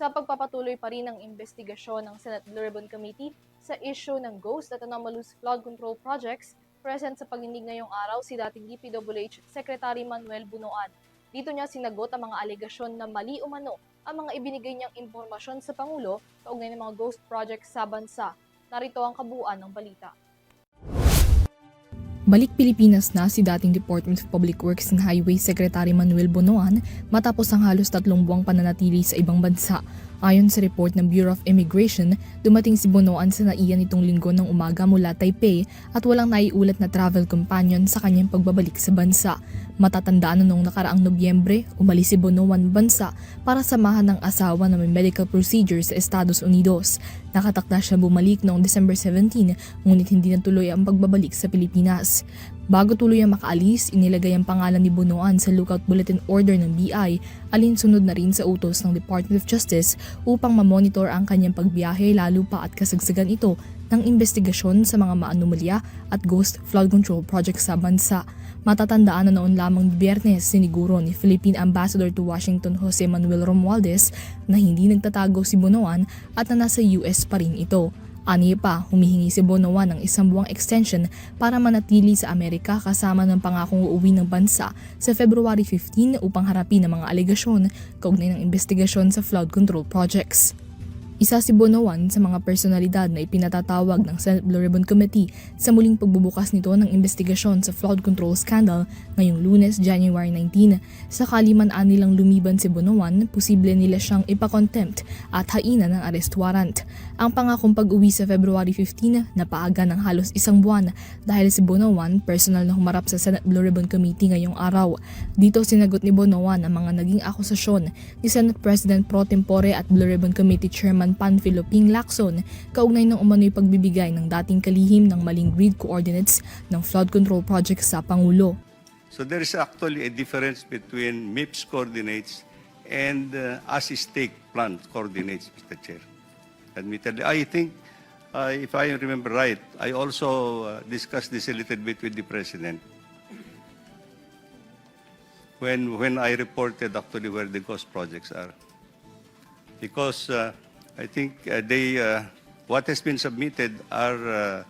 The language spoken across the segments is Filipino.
sa pagpapatuloy pa rin ng investigasyon ng Senate Blue Ribbon Committee sa issue ng ghost at anomalous flood control projects, present sa pagdinig ngayong araw si dating DPWH Secretary Manuel Bunoan. Dito niya sinagot ang mga alegasyon na mali umano ang mga ibinigay niyang impormasyon sa Pangulo kaugnay ng mga ghost projects sa bansa. Narito ang kabuuan ng balita. Balik Pilipinas na si dating Department of Public Works and Highways Secretary Manuel Bunoan matapos ang halos 3 buwang pananatili sa ibang bansa. Ayon sa report ng Bureau of Immigration, dumating si Bunoan sa NAIA nitong linggo ng umaga mula Taipei at walang naiulat na travel companion sa kanyang pagbabalik sa bansa. Matatandaan noong nakaraang Nobyembre, umalis si Bunoan bansa para samahan ng asawa na may medical procedure sa Estados Unidos. Nakatakda siya bumalik noong December 17, ngunit hindi natuloy ang pagbabalik sa Pilipinas. Bago tuluyang makaalis, inilagay ang pangalan ni Bunoan sa lookout bulletin order ng BI, alinsunod na rin sa utos ng Department of Justice upang mamonitor ang kanyang pagbiyahe lalo pa at kasagsagan ito ng investigasyon sa mga maanumalya at ghost flood control projects sa bansa. Matatandaan na noon lamang Biyernes siniguro ni Philippine Ambassador to Washington Jose Manuel Romualdez na hindi nagtatago si Bunoan at na nasa US pa rin ito. Ani pa, humihingi si Bunoan ng 1 buwang extension para manatili sa Amerika kasama ng pangakong uuwi ng bansa sa February 15 upang harapin ang mga alegasyon kaugnay ng investigasyon sa flood control projects. Isa si Bunoan sa mga personalidad na ipinatatawag ng Senate Blue Ribbon Committee sa muling pagbubukas nito ng investigasyon sa flood control scandal ngayong Lunes, January 19. Sakali man nilang lumiban si Bunoan, posible nila siyang ipakontempt at hainan ng arrest warrant. Ang pangakong pag-uwi sa February 15 napaaga ng halos 1 buwan dahil si Bunoan personal na humarap sa Senate Blue Ribbon Committee ngayong araw. Dito sinagot ni Bunoan ang mga naging akusasyon ni Senate President Pro Tempore at Blue Ribbon Committee Chairman Panfilo Ping Lacson kaugnay ng umano'y pagbibigay ng dating kalihim ng maling grid coordinates ng flood control project sa Pangulo. So there is actually a difference between MIPS coordinates and as-stake plant coordinates, Mr. Chair. Admittedly, I think, if I remember right, I also discussed this a little bit with the President when I reported actually where the ghost projects are. Because I think what has been submitted are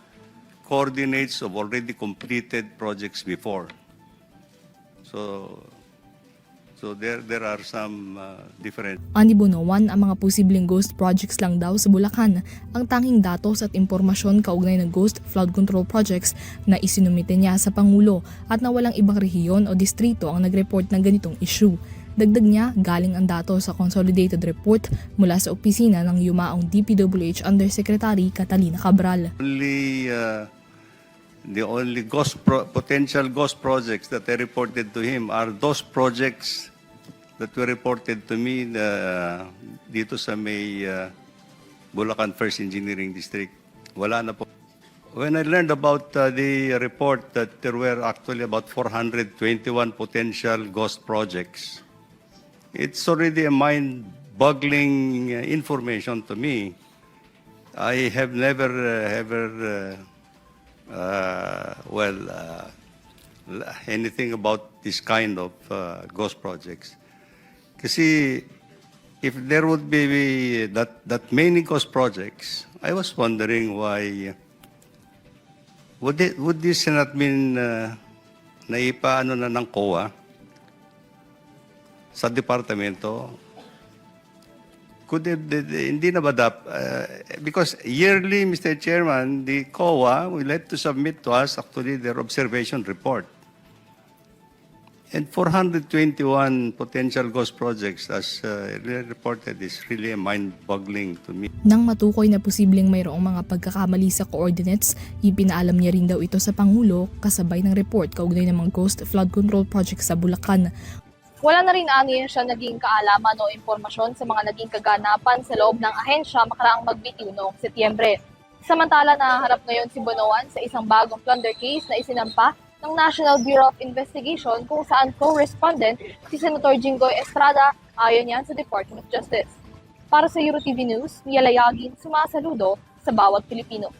coordinates of already completed projects before. So there are some different. Ani Bunoan, ang mga posibleng ghost projects lang daw sa Bulacan ang tanging datos at impormasyon kaugnay ng ghost flood control projects na isinumite niya sa Pangulo at na walang ibang rehiyon o distrito ang nag-report ng ganitong issue. Dagdag niya, galing ang datos sa consolidated report mula sa opisina ng yumaong DPWH Undersecretary Catalina Cabral. The only potential ghost projects that I reported to him are those projects that were reported to me dito sa may Bulacan First Engineering District. Wala na po. When I learned about the report that there were actually about 421 potential ghost projects, it's already a mind-boggling information to me. I have never anything about this kind of ghost projects. Kasi if there would be that many ghost projects, I was wondering why would this not been naipaano na ng COA sa departamento? Hindi na ba because yearly, Mr. Chairman, the COA will have to submit to us actually their observation report. And 421 potential ghost projects as reported is really mind-boggling to me. Nang matukoy na posibleng mayroong mga pagkakamali sa coordinates, ipinaalam niya rin daw ito sa Pangulo kasabay ng report kaugnay ng mga ghost flood control projects sa Bulacan. Wala na rin aniya siya naging kaalaman o impormasyon sa mga naging kaganapan sa loob ng ahensya makaraang magbitiw noong Setyembre. Samantala, nahaharap ngayon si Bunoan sa isang bagong plunder case na isinampa ng National Bureau of Investigation kung saan co-respondent si Senator Jinggoy Estrada ayon yan sa Department of Justice. Para sa EuroTV News, Mia Layagin, sumasaludo sa bawat Pilipino.